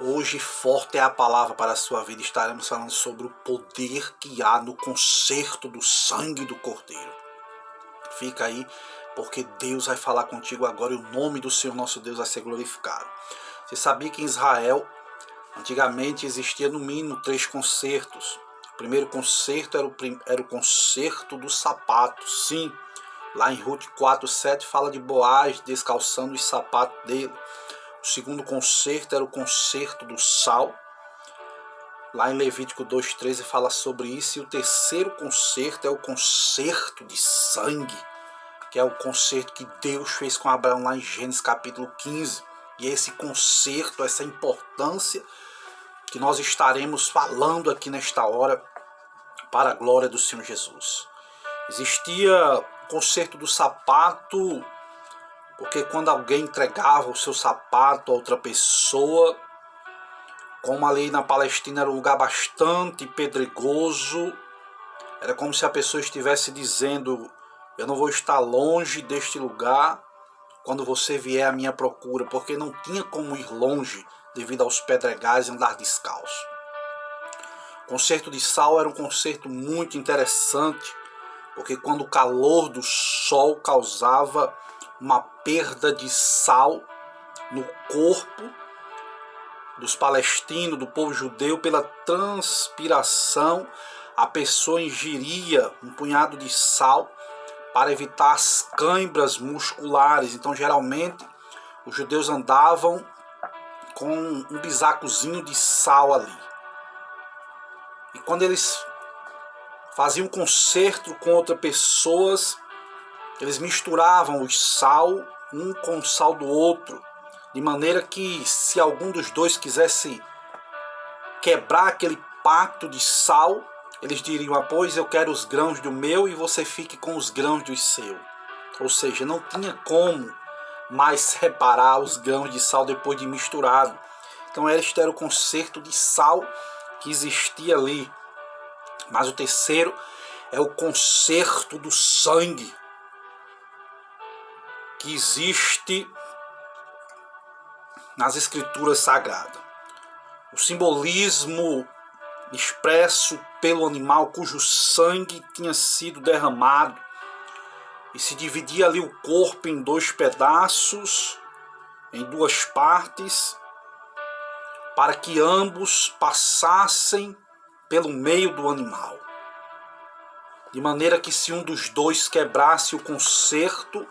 Hoje forte é a palavra para a sua vida. Estaremos falando sobre o poder que há no conserto do sangue do Cordeiro. Fica aí, porque Deus vai falar contigo agora e o nome do Senhor nosso Deus vai ser glorificado. Você sabia que em Israel, antigamente existia no mínimo 3 concertos. O primeiro concerto era o concerto do sapato. Sim, lá em Ruth 4:7 fala de Boaz descalçando os sapatos dele. O segundo concerto era o concerto do sal. Lá em Levítico 2:13 fala sobre isso. E o terceiro concerto é o concerto de sangue, que é o concerto que Deus fez com Abraão lá em Gênesis capítulo 15. E esse concerto, essa importância que nós estaremos falando aqui nesta hora para a glória do Senhor Jesus. Existia o concerto do sapato, porque quando alguém entregava o seu sapato a outra pessoa, como ali na Palestina era um lugar bastante pedregoso, era como se a pessoa estivesse dizendo: eu não vou estar longe deste lugar quando você vier à minha procura, porque não tinha como ir longe devido aos pedregais e andar descalço. O concerto de sal era um concerto muito interessante, porque quando o calor do sol causava uma perda de sal no corpo dos palestinos, do povo judeu, pela transpiração, a pessoa ingeria um punhado de sal para evitar as câimbras musculares. Então, geralmente, os judeus andavam com um bisacozinho de sal ali. E quando eles faziam um concerto com outras pessoas, eles misturavam o sal um com o sal do outro, de maneira que se algum dos dois quisesse quebrar aquele pacto de sal, eles diriam: pois eu quero os grãos do meu e você fique com os grãos do seu. Ou seja, não tinha como mais separar os grãos de sal depois de misturado. Então este era o concerto de sal que existia ali. Mas o terceiro é o concerto do sangue, que existe nas escrituras sagradas. O simbolismo expresso pelo animal cujo sangue tinha sido derramado, e se dividia ali o corpo em 2 pedaços, em 2 partes, para que ambos passassem pelo meio do animal. De maneira que se um dos dois quebrasse o concerto,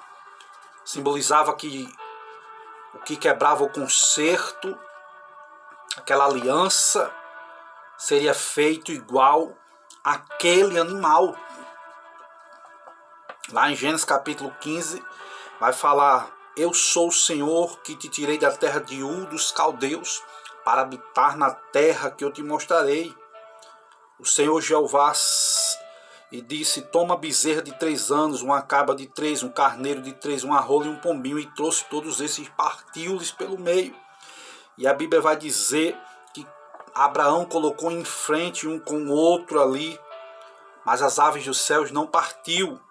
simbolizava que o que quebrava o concerto, aquela aliança, seria feito igual àquele animal. Lá em Gênesis capítulo 15 vai falar: eu sou o Senhor que te tirei da terra de Ur dos caldeus para habitar na terra que eu te mostrarei. O Senhor Jeová e disse: toma bezerra de 3 anos, uma cabra de 3, um carneiro de 3, uma rola e um pombinho, e trouxe todos esses e partiu-lhes pelo meio. E a Bíblia vai dizer que Abraão colocou em frente um com o outro ali, mas as aves dos céus não partiu,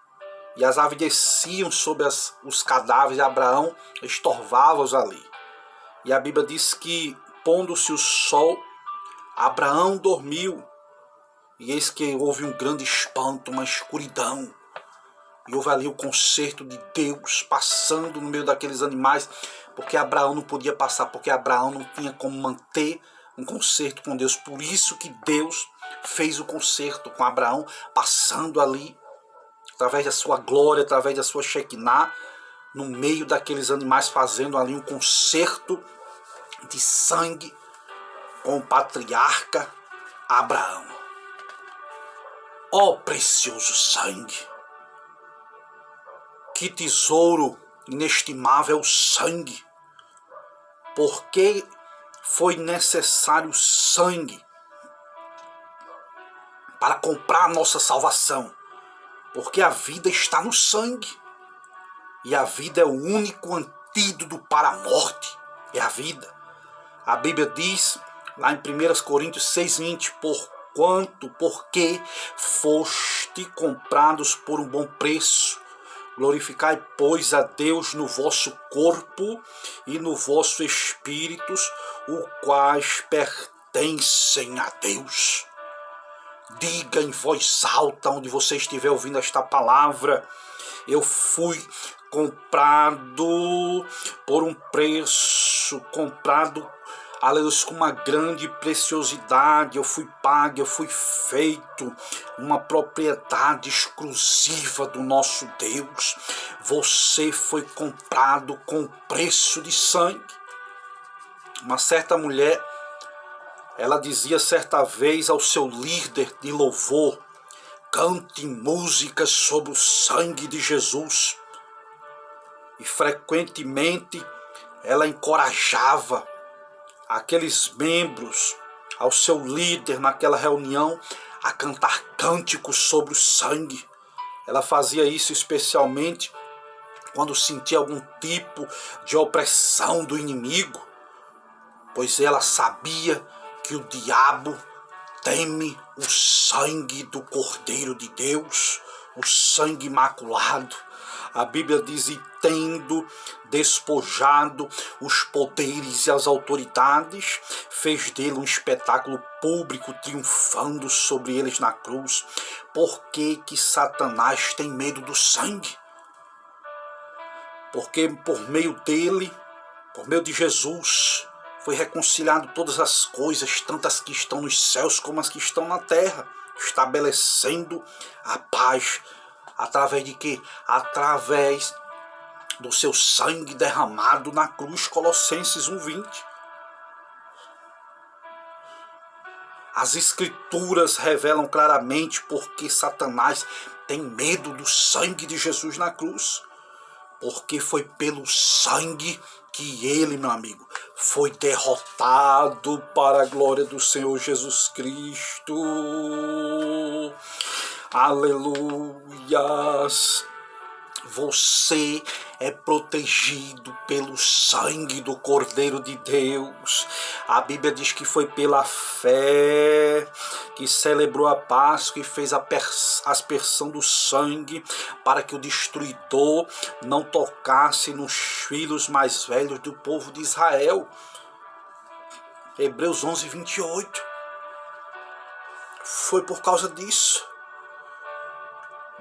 e as aves desciam sobre os cadáveres de Abraão, estorvava-os ali. E a Bíblia diz que, pondo-se o sol, Abraão dormiu. E eis que houve um grande espanto, uma escuridão. E houve ali o concerto de Deus passando no meio daqueles animais, porque Abraão não podia passar, porque Abraão não tinha como manter um concerto com Deus. Por isso que Deus fez o concerto com Abraão, passando ali, através da sua glória, através da sua Shekinah, no meio daqueles animais, fazendo ali um concerto de sangue com o patriarca Abraão. Ó precioso sangue! Que tesouro inestimável sangue! Por que foi necessário sangue para comprar a nossa salvação? Porque a vida está no sangue. E a vida é o único antídoto para a morte. É a vida. A Bíblia diz, lá em 1 Coríntios 6:20, porque foste comprados por um bom preço. Glorificai, pois, a Deus no vosso corpo e no vosso espírito, os quais pertencem a Deus. Diga em voz alta, onde você estiver ouvindo esta palavra: eu fui comprado por um preço, comprado, aleluia, com uma grande preciosidade. Eu fui pago, eu fui feito uma propriedade exclusiva do nosso Deus. Você foi comprado com preço de sangue. Uma certa mulher, ela dizia certa vez ao seu líder de louvor: cante músicas sobre o sangue de Jesus. E frequentemente ela encorajava aqueles membros, ao seu líder naquela reunião, a cantar cânticos sobre o sangue. Ela fazia isso especialmente quando sentia algum tipo de opressão do inimigo, pois ela sabia que o diabo teme o sangue do Cordeiro de Deus, o sangue imaculado. A Bíblia diz: e tendo despojado os poderes e as autoridades, fez dele um espetáculo público, triunfando sobre eles na cruz. Por que que Satanás tem medo do sangue? Porque por meio dele, por meio de Jesus, foi reconciliado todas as coisas, tanto as que estão nos céus como as que estão na terra, estabelecendo a paz. Através de quê? Através do seu sangue derramado na cruz, Colossenses 1:20. As Escrituras revelam claramente porque Satanás tem medo do sangue de Jesus na cruz. Porque foi pelo sangue que ele, meu amigo, foi derrotado para a glória do Senhor Jesus Cristo. Aleluias! Você é protegido pelo sangue do Cordeiro de Deus. A Bíblia diz que foi pela fé que celebrou a Páscoa e fez a aspersão do sangue para que o destruidor não tocasse nos filhos mais velhos do povo de Israel. Hebreus 11:28. Foi por causa disso.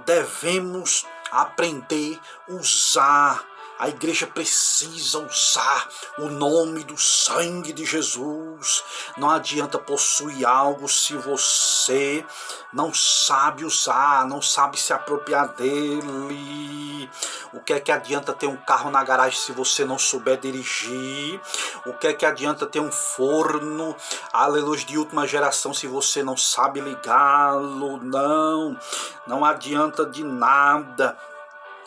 Devemos aprender a usar. A igreja precisa usar o nome do sangue de Jesus. Não adianta possuir algo se você não sabe usar, não sabe se apropriar dele. O que é que adianta ter um carro na garagem se você não souber dirigir? O que é que adianta ter um forno, aleluia, de última geração se você não sabe ligá-lo? Não adianta de nada.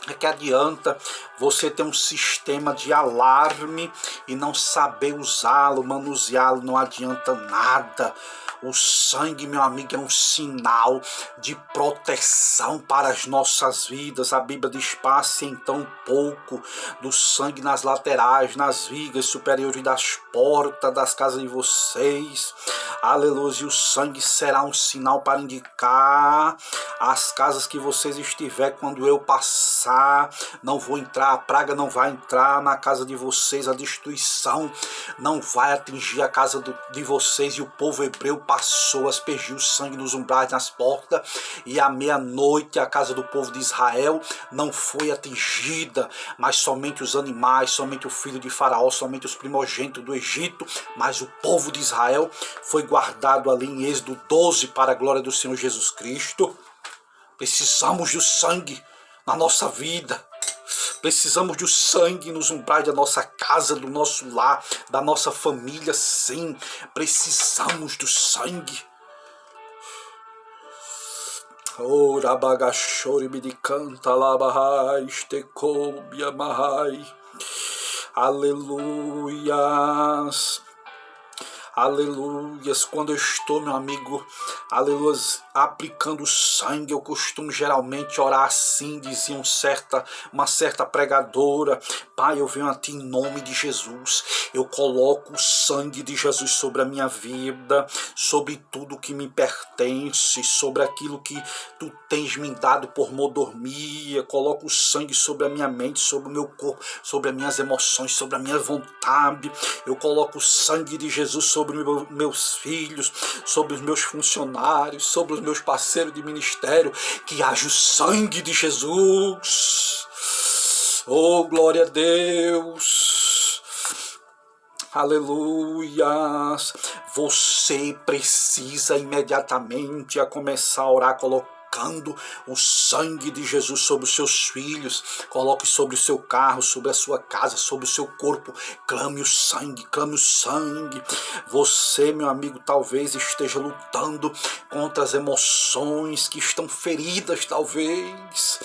É que adianta você ter um sistema de alarme e não saber usá-lo, manuseá-lo, não adianta nada. O sangue, meu amigo, é um sinal de proteção para as nossas vidas. A Bíblia diz: passe então pouco do sangue nas laterais, nas vigas superiores das portas das casas de vocês. Aleluia, e o sangue será um sinal para indicar as casas que vocês estiver. Quando eu passar, não vou entrar, a praga não vai entrar na casa de vocês, a destruição não vai atingir a casa de vocês. E o povo hebreu passou, aspergiu sangue nos umbrais, nas portas, e à meia-noite a casa do povo de Israel não foi atingida, mas somente os animais, somente o filho de Faraó, somente os primogênitos do Egito, mas o povo de Israel foi guardado ali em Êxodo 12 para a glória do Senhor Jesus Cristo. Precisamos do sangue na nossa vida. Precisamos do sangue nos umbrais da nossa casa, do nosso lar, da nossa família, sim. Precisamos do sangue. Ora bagachori me canta labahai, estekobia mahai. Aleluias. Aleluias. Quando eu estou, meu amigo, aleluia, aplicando sangue, eu costumo geralmente orar assim, dizia uma certa pregadora: Pai, eu venho a Ti em nome de Jesus, eu coloco o sangue de Jesus sobre a minha vida, sobre tudo que me pertence, sobre aquilo que Tu tens me dado por mordomia, coloco o sangue sobre a minha mente, sobre o meu corpo, sobre as minhas emoções, sobre a minha vontade, eu coloco o sangue de Jesus sobre meus filhos, sobre os meus funcionários, sobre os meus parceiros de ministério, que haja o sangue de Jesus. Oh, glória a Deus. Aleluias. Você precisa imediatamente a começar a orar, colocando o sangue de Jesus sobre os seus filhos. Coloque sobre o seu carro, sobre a sua casa, sobre o seu corpo. Clame o sangue, clame o sangue. Você, meu amigo, talvez esteja lutando contra as emoções que estão feridas, talvez.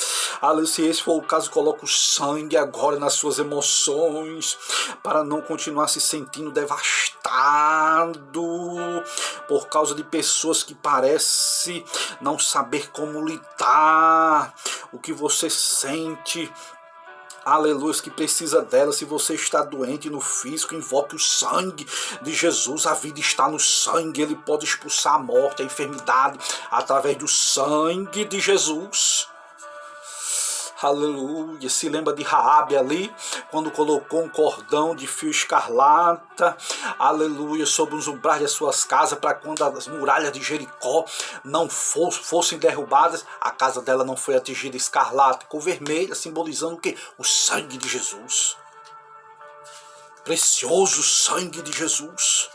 Se esse for o caso, coloque o sangue agora nas suas emoções, para não continuar se sentindo devastado por causa de pessoas que parecem não saber como lidar. O que você sente, aleluia, que precisa dela. Se você está doente no físico, invoque o sangue de Jesus. A vida está no sangue, ele pode expulsar a morte, a enfermidade, através do sangue de Jesus. Aleluia. Se lembra de Raabe ali, quando colocou um cordão de fio escarlata, aleluia, sobre os umbrais das suas casas, para quando as muralhas de Jericó não fossem derrubadas, a casa dela não foi atingida escarlata, com vermelha, simbolizando o quê? O sangue de Jesus. Precioso sangue de Jesus.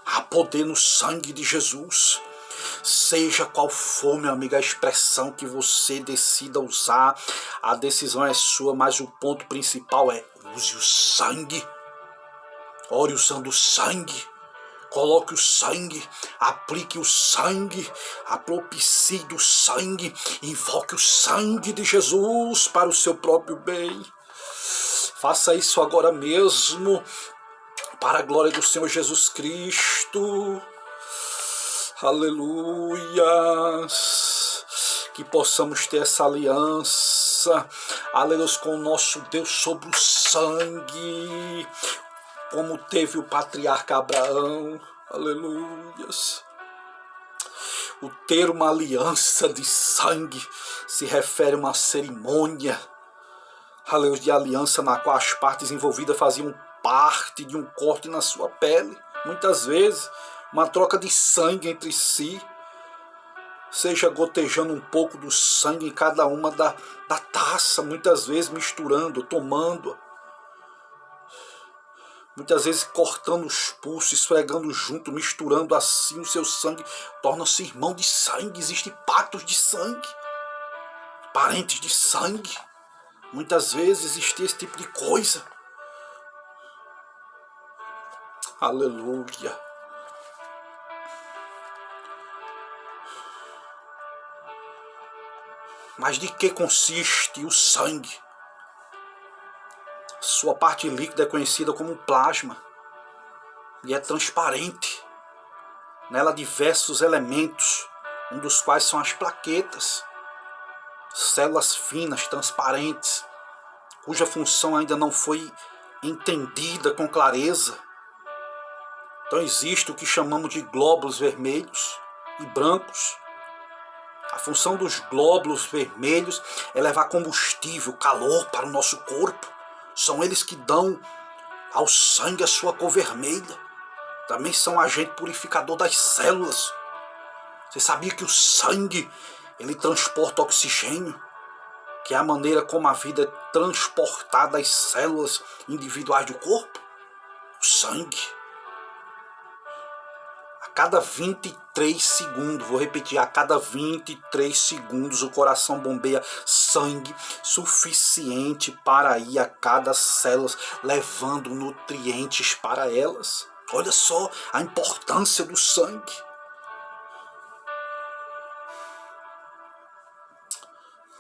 Há poder no sangue de Jesus. Seja qual for, meu amigo, a expressão que você decida usar, a decisão é sua, mas o ponto principal é: use o sangue. Ore usando o sangue. Coloque o sangue, aplique o sangue, apropicie do sangue, invoque o sangue de Jesus para o seu próprio bem. Faça isso agora mesmo, para a glória do Senhor Jesus Cristo. Aleluias, que possamos ter essa aliança, aleluia, com o nosso Deus sobre o sangue, como teve o patriarca Abraão, aleluias. O ter uma aliança de sangue se refere a uma cerimônia, aleluia, de aliança na qual as partes envolvidas faziam parte de um corte na sua pele, muitas vezes uma troca de sangue entre si, seja gotejando um pouco do sangue em cada uma da taça, muitas vezes misturando, tomando, muitas vezes cortando os pulsos, esfregando junto, misturando assim o seu sangue, torna-se irmão de sangue. Existem pactos de sangue, parentes de sangue, muitas vezes existe esse tipo de coisa. Aleluia. Mas de que consiste o sangue? Sua parte líquida é conhecida como plasma e é transparente. Nela há diversos elementos, um dos quais são as plaquetas, células finas, transparentes, cuja função ainda não foi entendida com clareza. Então existe o que chamamos de glóbulos vermelhos e brancos. A função dos glóbulos vermelhos é levar combustível, calor para o nosso corpo. São eles que dão ao sangue a sua cor vermelha. Também são agente purificador das células. Você sabia que o sangue, ele transporta oxigênio? Que é a maneira como a vida é transportada às células individuais do corpo? O sangue. A cada 23 segundos, vou repetir, a cada 23 segundos o coração bombeia sangue suficiente para ir a cada célula, levando nutrientes para elas. Olha só a importância do sangue.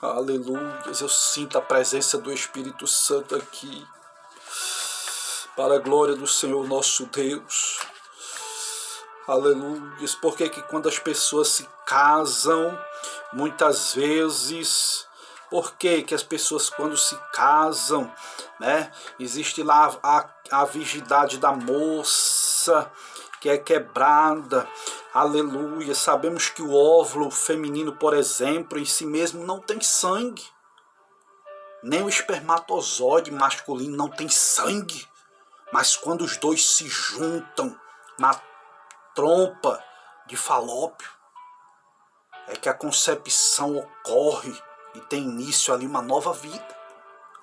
Aleluia, eu sinto a presença do Espírito Santo aqui, para a glória do Senhor nosso Deus. Aleluia. Por que quando as pessoas se casam, muitas vezes, por que as pessoas quando se casam, né, existe lá a virgindade da moça que é quebrada, aleluia. Sabemos que o óvulo feminino, por exemplo, em si mesmo não tem sangue, nem o espermatozoide masculino não tem sangue, mas quando os dois se juntam na trompa de Falópio, é que a concepção ocorre e tem início ali uma nova vida.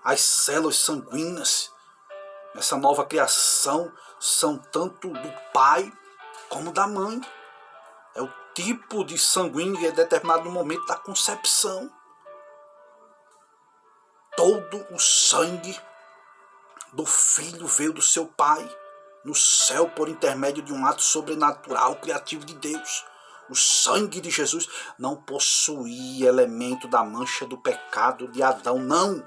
As células sanguíneas, essa nova criação, são tanto do pai como da mãe. É o tipo de sanguíneo que é determinado no momento da concepção. Todo o sangue do filho veio do seu pai no céu por intermédio de um ato sobrenatural criativo de Deus. O sangue de Jesus não possuía elemento da mancha do pecado de Adão, não.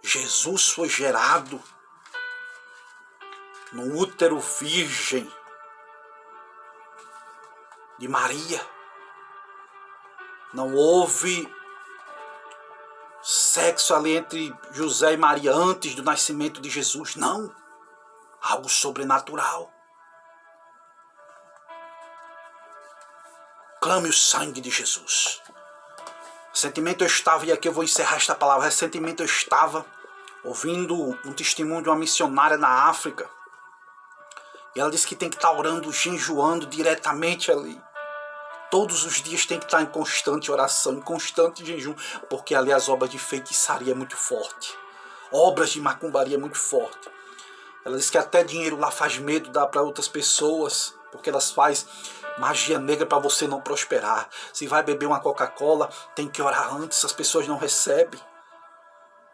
Jesus foi gerado no útero virgem de Maria. Não houve sexo ali entre José e Maria antes do nascimento de Jesus, não. Algo sobrenatural. Clame o sangue de Jesus. Recentemente eu estava, e aqui eu vou encerrar esta palavra, recentemente eu estava ouvindo um testemunho de uma missionária na África. E ela disse que tem que estar orando, jejuando diretamente ali. Todos os dias tem que estar em constante oração, em constante jejum, porque ali as obras de feitiçaria é muito forte. Obras de macumbaria é muito forte. Ela diz que até dinheiro lá faz medo, dá para outras pessoas, porque elas fazem magia negra para você não prosperar. Se vai beber uma Coca-Cola, tem que orar antes, as pessoas não recebem.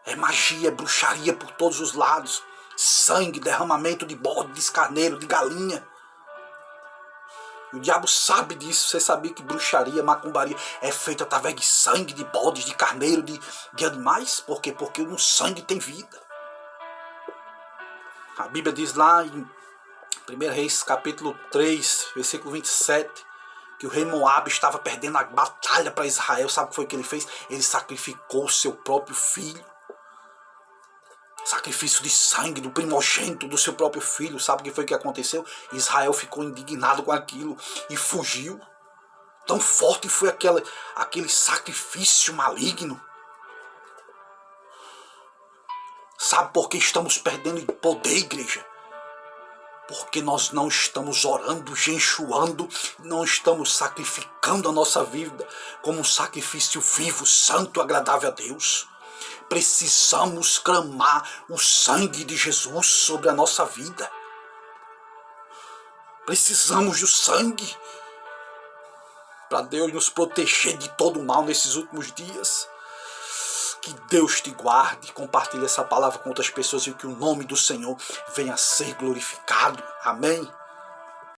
É magia, é bruxaria por todos os lados. Sangue, derramamento de bode, de carneiro, de galinha. O diabo sabe disso. Você sabia que bruxaria, macumbaria é feita através de sangue, de bodes, de carneiro, de animais? Por quê? Porque no sangue tem vida. A Bíblia diz lá em 1 Reis capítulo 3, versículo 27, que o rei Moabe estava perdendo a batalha para Israel. Sabe o que foi que ele fez? Ele sacrificou o seu próprio filho. Sacrifício de sangue do primogênito do seu próprio filho. Sabe o que foi que aconteceu? Israel ficou indignado com aquilo e fugiu. Tão forte foi aquele sacrifício maligno. Sabe por que estamos perdendo poder, igreja? Porque nós não estamos orando, jejuando, não estamos sacrificando a nossa vida como um sacrifício vivo, santo, agradável a Deus. Precisamos clamar o sangue de Jesus sobre a nossa vida. Precisamos do sangue para Deus nos proteger de todo o mal nesses últimos dias. Que Deus te guarde, compartilhe essa palavra com outras pessoas e que o nome do Senhor venha a ser glorificado. Amém?